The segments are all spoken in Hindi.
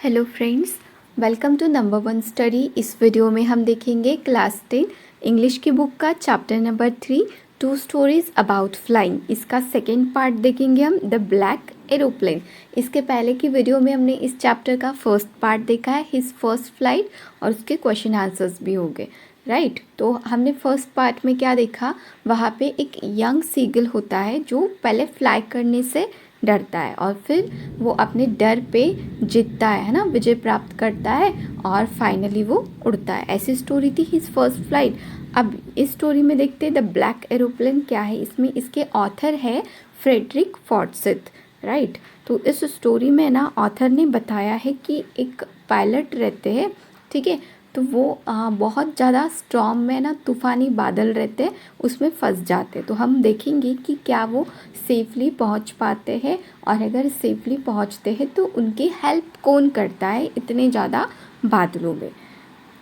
Hello friends, welcome to number one study. इस वीडियो में हम देखेंगे क्लास 10 इंग्लिश की बुक का chapter number 3 two stories about flying. इसका सेकेंड पार्ट देखेंगे हम, द ब्लैक एरोप्लेन। इसके पहले की वीडियो में हमने इस चैप्टर का फर्स्ट पार्ट देखा है, हिज फर्स्ट फ्लाइट, और उसके क्वेश्चन आंसर्स भी हो गए, राइट। तो हमने फर्स्ट पार्ट में क्या देखा, वहाँ पे एक यंग सीगल होता है जो पहले फ्लाई करने से डरता है और फिर वो अपने डर पे जीतता है ना, विजय प्राप्त करता है और फाइनली वो उड़ता है। ऐसी स्टोरी थी हिज फर्स्ट फ्लाइट। अब इस स्टोरी में देखते हैं द ब्लैक एरोप्लेन क्या है। इसमें इसके ऑथर है फ्रेडरिक फॉर्सिथ, राइट। तो इस स्टोरी में ना ऑथर ने बताया है कि एक पायलट रहते हैं, ठीक है, तो वो बहुत ज़्यादा स्टॉर्म में ना, तूफ़ानी बादल रहते हैं, उसमें फंस जाते हैं। तो हम देखेंगे कि क्या वो सेफली पहुंच पाते हैं, और अगर सेफली पहुंचते हैं तो उनकी हेल्प कौन करता है इतने ज़्यादा बादलों में।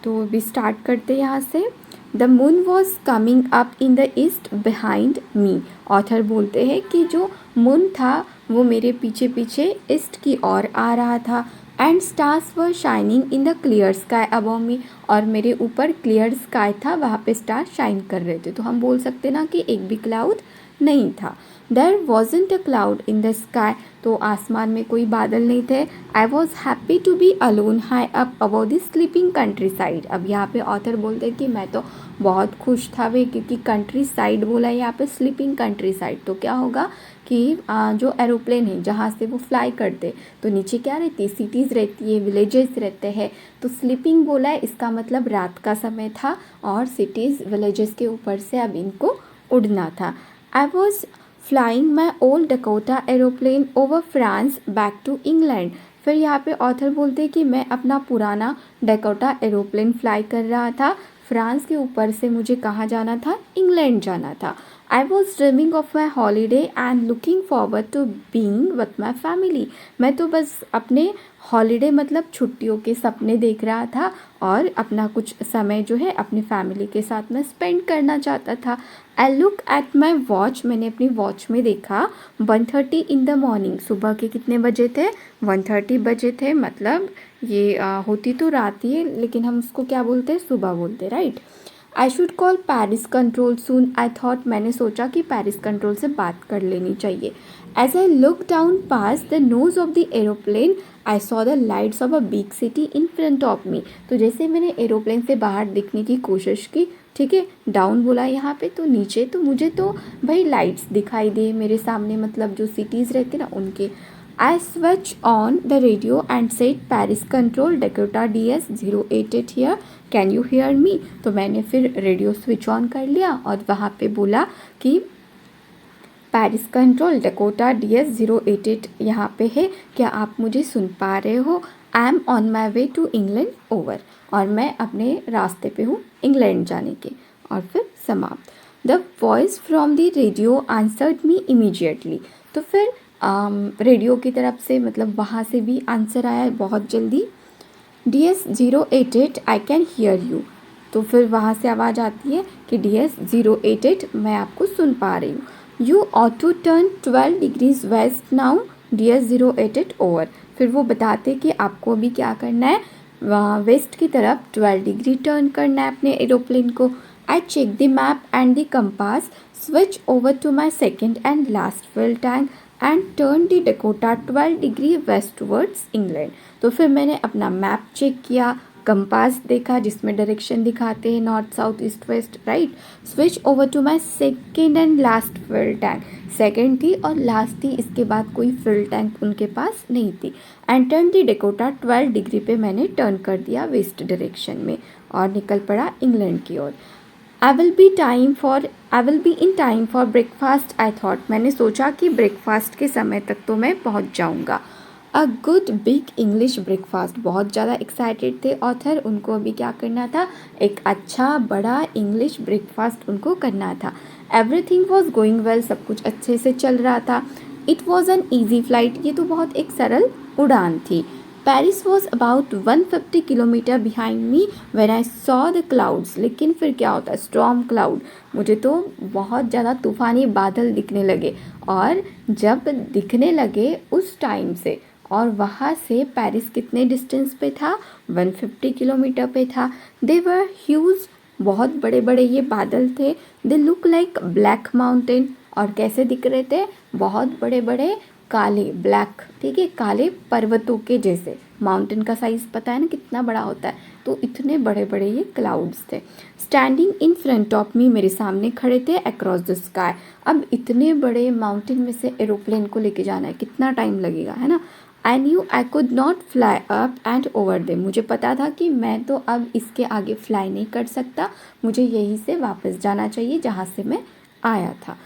तो अभी स्टार्ट करते हैं यहाँ से। The moon was coming up in the east behind me. Author बोलते हैं कि जो मून था वो मेरे पीछे पीछे ईस्ट की ओर आ रहा था। And stars were shining in the clear sky above मी, और मेरे ऊपर क्लियर स्काई था, वहाँ पे स्टार शाइन कर रहे थे। तो हम बोल सकते ना कि एक भी क्लाउड नहीं था। There wasn't a cloud in the sky, तो आसमान में कोई बादल नहीं थे। I was happy to be alone high up about the sleeping countryside. अब यहाँ पे ऑथर बोलते हैं कि मैं तो बहुत खुश था वे, क्योंकि कंट्री साइड बोला है यहाँ पे, स्लीपिंग कंट्री साइड। तो क्या होगा कि जो एरोप्लेन है जहाँ से वो फ्लाई करते, तो नीचे क्या रहती है, सिटीज़ रहती है, विलेजेस रहते हैं। तो स्लीपिंग बोला है, इसका मतलब रात का समय था और सिटीज़ विलेजेस के ऊपर से अब इनको उड़ना था। I was flying my old Dakota aeroplane over France back to England. फिर यहाँ पे ऑथर बोलते हैं कि मैं अपना पुराना डकोटा एरोप्लेन फ्लाई कर रहा था, फ्रांस के ऊपर से मुझे कहाँ जाना था, इंग्लैंड जाना था। I was dreaming of my holiday and looking forward to being with my family. मैं तो बस अपने हॉलीडे मतलब छुट्टियों के सपने देख रहा था और अपना कुछ समय जो है अपनी फैमिली के साथ में स्पेंड करना चाहता था। I look at my watch, मैंने अपनी वॉच में देखा 1:30 इन द मॉर्निंग। सुबह के कितने बजे थे, 1:30 बजे थे। मतलब ये होती तो रात ही है, लेकिन हम उसको क्या बोलते हैं, सुबह बोलते हैं, right. I should call Paris control soon, I thought, मैंने सोचा कि पेरिस कंट्रोल से बात कर लेनी चाहिए। As I look down pass the nose of the aeroplane, I saw the lights of a big city in front of me. तो जैसे मैंने एरोप्लेन से बाहर दिखने की कोशिश की, ठीक है, डाउन बोला यहाँ पे, तो नीचे तो मुझे तो भाई लाइट्स दिखाई दे मेरे सामने, मतलब जो सिटीज़ रहते ना उनके। I switch on the radio and set Paris control Dakota DS 088 here, can you hear मी। तो मैंने फिर रेडियो स्विच ऑन कर लिया और वहाँ पे बोला कि पेरिस कंट्रोल डकोटा DS 088 यहाँ पे है, क्या आप मुझे सुन पा रहे हो। I am on my way to England over, और मैं अपने रास्ते पे हूँ इंग्लैंड जाने के। और फिर समाप्त। The voice from the radio answered me immediately. तो फिर रेडियो की तरफ से, मतलब वहाँ से भी आंसर आया बहुत जल्दी। DS 088 I can hear you. तो फिर वहाँ से आवाज़ आती है कि DS 088 मैं आपको सुन पा रही हूँ। You ought to turn 12 degrees west now, DS 088 over. फिर वो बताते कि आपको अभी क्या करना है, वेस्ट की तरफ 12 डिग्री टर्न करना है अपने एरोप्लेन को। I check the map and the compass, switch over to my second and last fuel tank and turn the Dakota 12 degree west towards England. तो फिर मैंने अपना मैप चेक किया, कंपास देखा जिसमें डायरेक्शन दिखाते हैं north south east west, right. Switch over to my second and last fuel tank, second थी और लास्ट थी, इसके बाद कोई फ्यूल टैंक उनके पास नहीं थी। And turn the Dakota 12 degree पे मैंने टर्न कर दिया वेस्ट डायरेक्शन में और निकल पड़ा इंग्लैंड की ओर। I will be in time for breakfast, I thought, मैंने सोचा कि ब्रेकफास्ट के समय तक तो मैं पहुंच जाऊंगा। A good big English breakfast, बहुत ज़्यादा एक्साइटेड थे ऑथर, उनको अभी क्या करना था, एक अच्छा बड़ा इंग्लिश ब्रेकफास्ट उनको करना था। एवरीथिंग वॉज गोइंग वेल, सब कुछ अच्छे से चल रहा था। It was an easy flight, ये तो बहुत एक सरल उड़ान थी। Paris was about 150 kilometre behind me when I saw the clouds. लेकिन फिर क्या होता है, स्टॉर्म क्लाउड, मुझे तो बहुत ज़्यादा तूफ़ानी बादल दिखने लगे, और जब दिखने लगे उस टाइम से और वहाँ से पेरिस कितने डिस्टेंस पे था, 150 किलोमीटर पे था। दे वर ह्यूज, बहुत बड़े बड़े ये बादल थे। They look like black mountain, और कैसे दिख रहे थे, बहुत बड़े बड़े काले, ब्लैक, ठीक है, काले पर्वतों के जैसे। माउंटेन का साइज़ पता है ना कितना बड़ा होता है, तो इतने बड़े बड़े ये क्लाउड्स थे। स्टैंडिंग इन फ्रंट ऑफ मी, मेरे सामने खड़े थे, अक्रॉस द स्काई। अब इतने बड़े माउंटेन में से एरोप्लेन को लेके जाना है, कितना टाइम लगेगा, है ना। I knew I could not fly up and over them, मुझे पता था कि मैं तो अब इसके आगे फ्लाई नहीं कर सकता, मुझे यहीं से वापस जाना चाहिए जहाँ से मैं आया था।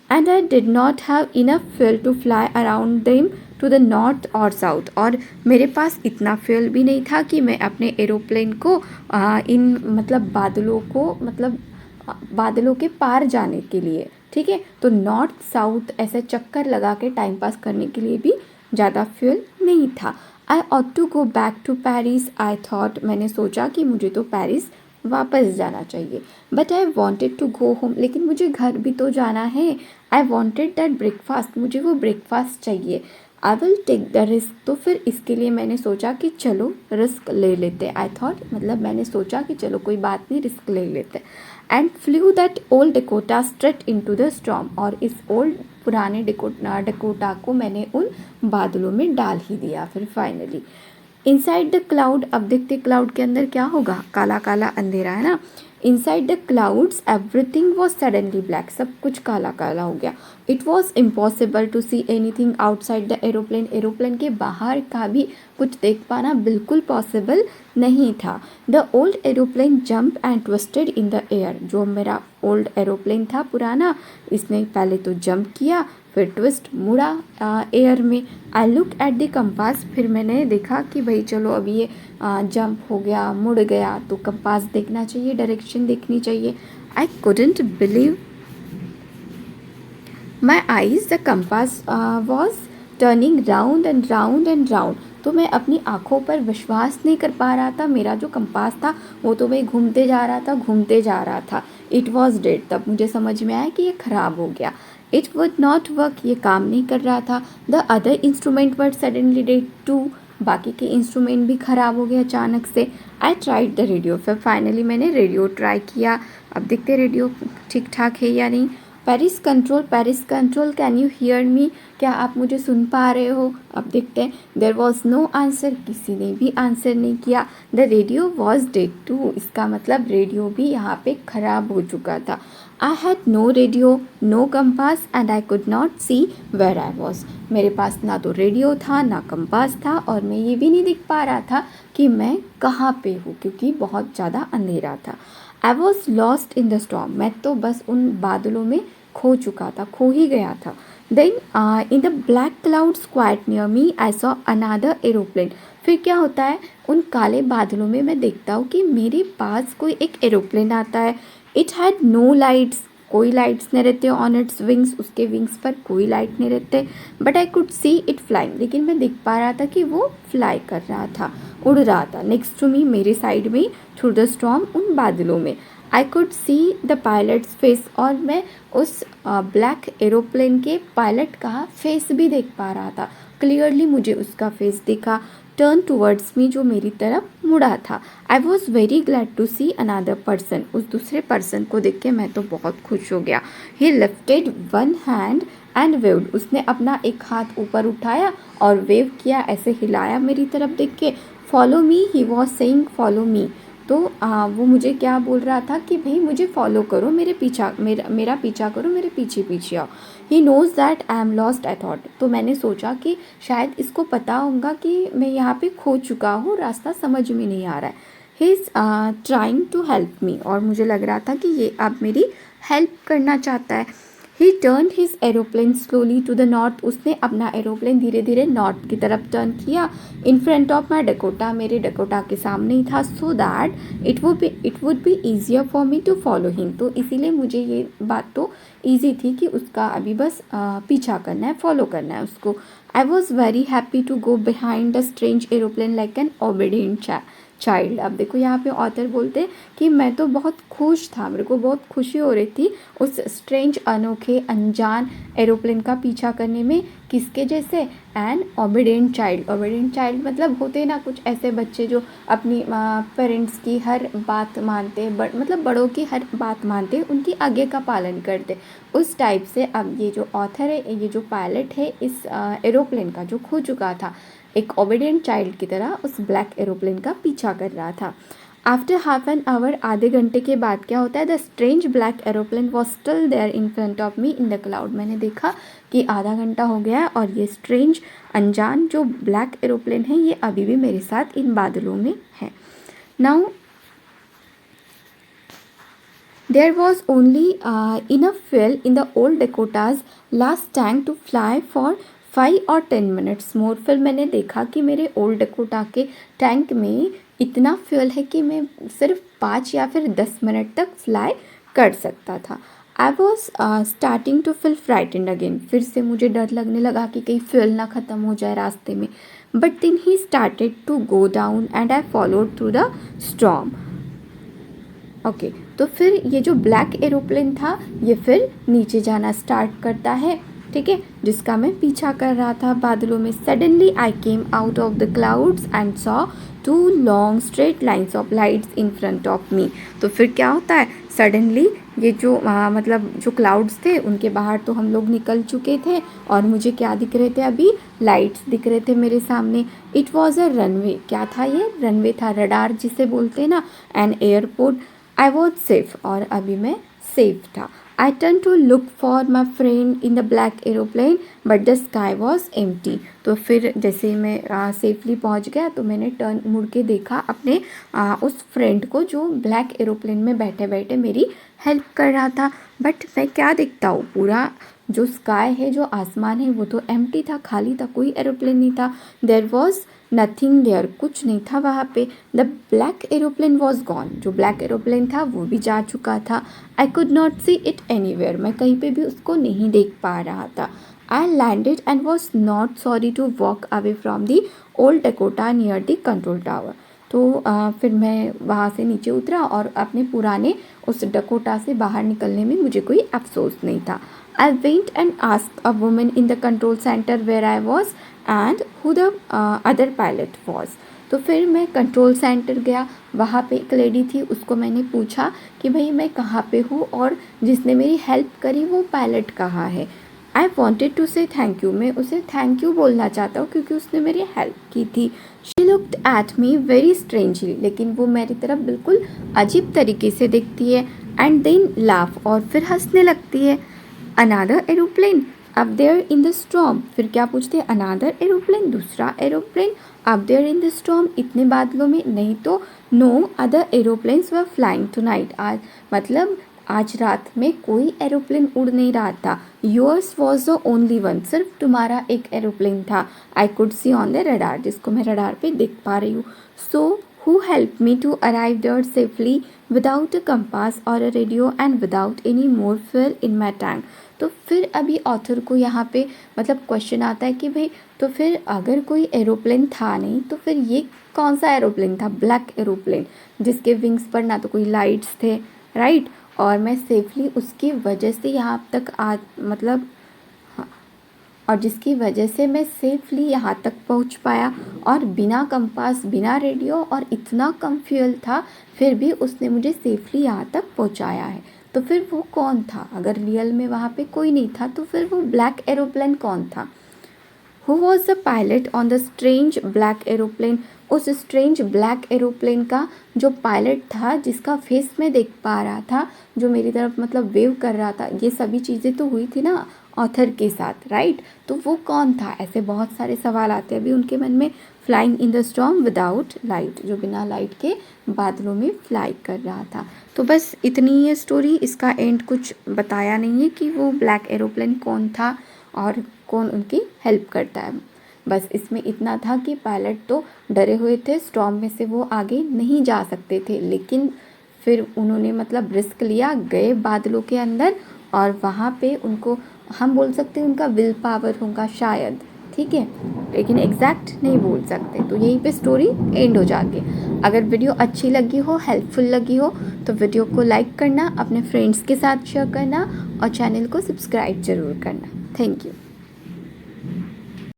And I did not have enough fuel to fly around them to the north और साउथ, और मेरे पास इतना फ्यूल भी नहीं था कि मैं अपने एरोप्लेन को इन मतलब बादलों को मतलब बादलों के पार जाने के लिए, ठीक है, तो नॉर्थ साउथ ऐसे चक्कर लगा के टाइम पास करने के लिए भी ज़्यादा फ्यूल नहीं था। I ought to go back to Paris, I thought, मैंने सोचा कि मुझे तो पेरिस वापस जाना चाहिए। But I wanted to go home, लेकिन मुझे घर भी तो जाना है। आई वॉन्टेड दैट ब्रेकफास्ट, मुझे वो ब्रेकफास्ट चाहिए। I will take the risk, तो फिर इसके लिए मैंने सोचा कि चलो रिस्क ले लेते। आई थॉट मतलब मैंने सोचा कि चलो कोई बात नहीं, रिस्क ले लेते। And flu that old Dakota straight into the storm, और इस ओल्ड पुराने डेकोटा को मैंने उन बादलों में डाल ही दिया। फिर फाइनली इनसाइड द क्लाउड, अब देखते क्लाउड के अंदर क्या होगा, काला काला अंधेरा है ना। Inside the clouds everything was suddenly black, सब कुछ काला काला हो गया। It was impossible to see anything outside the aeroplane, aeroplane के बाहर का भी कुछ देख पाना बिल्कुल पॉसिबल नहीं था। The old aeroplane jump and twisted in the air, जो मेरा ओल्ड एरोप्लेन था पुराना, इसने पहले तो जंप किया, फिर ट्विस्ट मुड़ा एयर में। I look at the compass, फिर मैंने देखा कि भाई चलो अभी ये जंप हो गया, मुड़ गया, तो कंपास देखना चाहिए, डायरेक्शन देखनी चाहिए। I couldn't believe my eyes, the compass was turning round and round and round, तो मैं अपनी आँखों पर विश्वास नहीं कर पा रहा था। मेरा जो कंपास था वो तो भाई घूमते जा रहा था, घूमते जा रहा था। इट वॉज डेड, तब मुझे समझ में आया कि ये ख़राब हो गया। इट वुड नॉट वर्क, ये काम नहीं कर रहा था। The other instrument were suddenly dead too, बाकी के इंस्ट्रूमेंट भी ख़राब हो गए अचानक से। आई ट्राइड द रेडियो, फिर फाइनली मैंने रेडियो ट्राई किया। अब देखते रेडियो ठीक ठाक है या नहीं। Paris control can you hear me, क्या आप मुझे सुन पा रहे हो। अब देखते हैं। देयर वॉज नो आंसर, किसी ने भी आंसर नहीं किया। The radio was dead too, इसका मतलब रेडियो भी यहाँ पे ख़राब हो चुका था। I had no radio, no compass and I could not see where I was, मेरे पास ना तो रेडियो था ना कंपास था, और मैं ये भी नहीं दिख पा रहा था कि मैं कहाँ पे हूँ, क्योंकि बहुत ज़्यादा अंधेरा था। I was lost in the storm, मैं तो बस उन बादलों में खो चुका था, खो ही गया था। Then in the black clouds quite near me I saw another aeroplane, फिर क्या होता है, उन काले बादलों में मैं देखता हूँ कि मेरे पास कोई एक एरोप्लेन आता है। इट हैड नो लाइट्स, कोई लाइट्स नहीं रहते ऑन इट्स विंग्स, उसके विंग्स पर कोई लाइट नहीं रहते। But I could see it flying, लेकिन मैं देख पा रहा था कि वो फ्लाई कर रहा था, उड़ रहा था नेक्स्ट टू मी, मेरे साइड में, थ्रू द स्टॉर्म, उन बादलों में। I could see the pilots face, और मैं उस ब्लैक एरोप्लेन के पायलट का फेस भी देख पा रहा था, क्लियरली मुझे उसका फेस दिखा, टर्न टूवर्ड्स मी, जो मेरी तरफ मुड़ा था। I was very glad to see another person, उस दूसरे पर्सन को देख के मैं तो बहुत खुश हो गया। ही lifted one hand and waived, उसने अपना एक हाथ ऊपर उठाया और वेव किया, ऐसे हिलाया मेरी तरफ देख के। Follow me, he was saying follow me, तो वो मुझे क्या बोल रहा था कि भाई मुझे फॉलो करो, मेरे पीछा मेरा पीछा करो, मेरे पीछे पीछे आओ। He knows that I am lost, I thought, तो मैंने सोचा कि शायद इसको पता होगा कि मैं यहाँ पे खो चुका हूँ, रास्ता समझ में नहीं आ रहा है। He is trying to help me, और मुझे लग रहा था कि ये अब मेरी हेल्प करना चाहता है। He turn his aeroplane slowly to the north, उसने अपना एरोप्लेन धीरे धीरे नॉर्थ की तरफ टर्न किया। In front of my Dakota, मेरे डकोटा के सामने ही था, so that it would be easier for me to follow him, तो इसीलिए मुझे ये बात तो ईजी थी कि उसका अभी बस पीछा करना है, फॉलो करना है उसको। I was very happy to go behind the strange aeroplane like an obedient child. अब देखो यहाँ पे ऑथर बोलते हैं कि मैं तो बहुत खुश था, मेरे को बहुत खुशी हो रही थी उस स्ट्रेंज अनोखे अनजान एरोप्लेन का पीछा करने में। किसके जैसे? N obedient child. Obedient child मतलब होते हैं ना कुछ ऐसे बच्चे जो अपनी पेरेंट्स की हर बात मानते, मतलब बड़ों की हर बात मानते, उनकी आज्ञा का पालन करते, उस टाइप से। अब ये जो ऑथर है, ये जो पायलट है इस एरोप्लेन का जो खो चुका था, एक ओबीडियंट चाइल्ड की तरह उस ब्लैक एरोप्लेन का पीछा कर रहा था। आफ्टर हाफ एन आवर, आधे घंटे के बाद क्या होता है? The strange black aeroplane was still there in front of me in the cloud. मैंने देखा कि आधा घंटा हो गया है और ये स्ट्रेंज अनजान जो ब्लैक एरोप्लेन है ये अभी भी मेरे साथ इन बादलों में है। Now there was only enough fuel in the old Dakota's last tank to fly for 5 or 10 minutes more। फिर मैंने देखा कि मेरे ओल्ड डकोटा के टैंक में इतना फ्यूल है कि मैं सिर्फ 5 या फिर 10 मिनट तक फ्लाई कर सकता था। I was starting to feel frightened again. फिर से मुझे डर लगने लगा कि कहीं फ्यूल ना ख़त्म हो जाए रास्ते में। But then he started to go down and I followed through the storm. Okay, तो फिर ये जो ब्लैक एरोप्लेन था ये फिर नीचे जाना स्टार्ट करता है, ठीक है, जिसका मैं पीछा कर रहा था बादलों में। Suddenly I came out of the clouds and saw 2 long straight lines of lights in front of me. तो फिर क्या होता है? सडनली ये जो मतलब जो क्लाउड्स थे उनके बाहर तो हम लोग निकल चुके थे और मुझे क्या दिख रहे थे? अभी लाइट्स दिख रहे थे मेरे सामने। It was a runway. क्या था ये? रनवे था, रडार जिसे बोलते हैं ना, an airport. I was safe, और अभी मैं सेफ था। I turn to look for my friend in the black aeroplane but the sky was empty. तो फिर जैसे ही मैं सेफली पहुंच गया तो मैंने टर्न मुड़ के देखा अपने उस फ्रेंड को जो ब्लैक एरोप्लेन में बैठे बैठे मेरी हेल्प कर रहा था। बट मैं क्या देखता हूँ? पूरा जो स्काई है, जो आसमान है, वो तो एम्प्टी था, खाली था, कोई एरोप्लेन नहीं था। देयर वॉज नथिंग देयर, कुछ नहीं था वहाँ पे। The black aeroplane was gone. जो ब्लैक एरोप्लेन था वो भी जा चुका था। आई could not see it anywhere, मैं कहीं पे भी उसको नहीं देख पा रहा था। I landed and was not sorry to walk away from the old Dakota near the control tower. तो फिर मैं वहाँ से नीचे उतरा और अपने पुराने उस डकोटा से बाहर निकलने में मुझे कोई अफसोस नहीं था। I went and asked a woman in the control center where I was and who the other pilot was। तो फिर मैं कंट्रोल सेंटर गया, वहाँ पे एक लेडी थी, उसको मैंने पूछा कि भाई मैं कहाँ पे हूँ और जिसने मेरी हेल्प करी वो पायलट कहाँ है। आई वॉन्टेड टू से थैंक यू, मैं उसे थैंक यू बोलना चाहता हूँ क्योंकि उसने मेरी हेल्प की थी। She looked at me very strangely, लेकिन वो मेरी तरफ बिल्कुल अजीब तरीके से देखती है। एंड देन लाफ, और फिर हंसने लगती है। Another aeroplane up there in the storm. फिर क्या पूछते हैं? अनादर एरोप्लेन, दूसरा एरोप्लेन। Up there in the storm, इतने बादलों में? नहीं तो no other aeroplanes were flying tonight. आज मतलब आज रात में कोई एरोप्लेन उड़ नहीं रहा था। Yours was the only one, सिर्फ तुम्हारा एक एरोप्लेन था। I could see on the radar, जिसको मैं रडार पे देख पा रही हूँ। सो who helped me to arrive there safely without a compass or a radio and without any more fuel in my tank। तो फिर अभी ऑथर को यहाँ पे मतलब क्वेश्चन आता है कि भाई तो फिर अगर कोई एरोप्लेन था नहीं तो फिर ये कौन सा एरोप्लेन था? ब्लैक एरोप्लेन, जिसके विंग्स पर ना तो कोई लाइट्स थे, राइट, और मैं सेफली उसकी वजह से यहाँ तक मतलब और जिसकी वजह से मैं सेफली यहाँ तक पहुँच पाया, और बिना कंपास, बिना रेडियो और इतना कम फ्यूल था फिर भी उसने मुझे सेफली यहाँ तक पहुँचाया है। तो फिर वो कौन था? अगर रियल में वहाँ पे कोई नहीं था तो फिर वो ब्लैक एरोप्लेन कौन था? Who was the pilot on the strange black aeroplane. उस स्ट्रेंज ब्लैक एरोप्लेन का जो पायलट था, जिसका फेस मैं देख पा रहा था, जो मेरी तरफ मतलब वेव कर रहा था, ये सभी चीज़ें तो हुई थी ना ऑथर के साथ, राइट। तो वो कौन था? ऐसे बहुत सारे सवाल आते हैं अभी उनके मन में। Flying in the storm without light, जो बिना लाइट के बादलों में फ्लाई कर रहा था। तो बस इतनी ही स्टोरी, इसका एंड कुछ बताया नहीं है कि वो ब्लैक एरोप्लेन कौन था और कौन उनकी हेल्प करता है। बस इसमें इतना था कि पायलट तो डरे हुए थे, स्टॉर्म में से वो आगे नहीं जा सकते थे, लेकिन फिर उन्होंने मतलब रिस्क लिया, गए बादलों के अंदर, और वहाँ पे उनको हम बोल सकते हैं उनका विल पावर होगा शायद, ठीक है, लेकिन एग्जैक्ट नहीं बोल सकते। तो यहीं पे स्टोरी एंड हो जाती है। अगर वीडियो अच्छी लगी हो, हेल्पफुल लगी हो, तो वीडियो को लाइक करना, अपने फ्रेंड्स के साथ शेयर करना और चैनल को सब्सक्राइब ज़रूर करना। Thank you.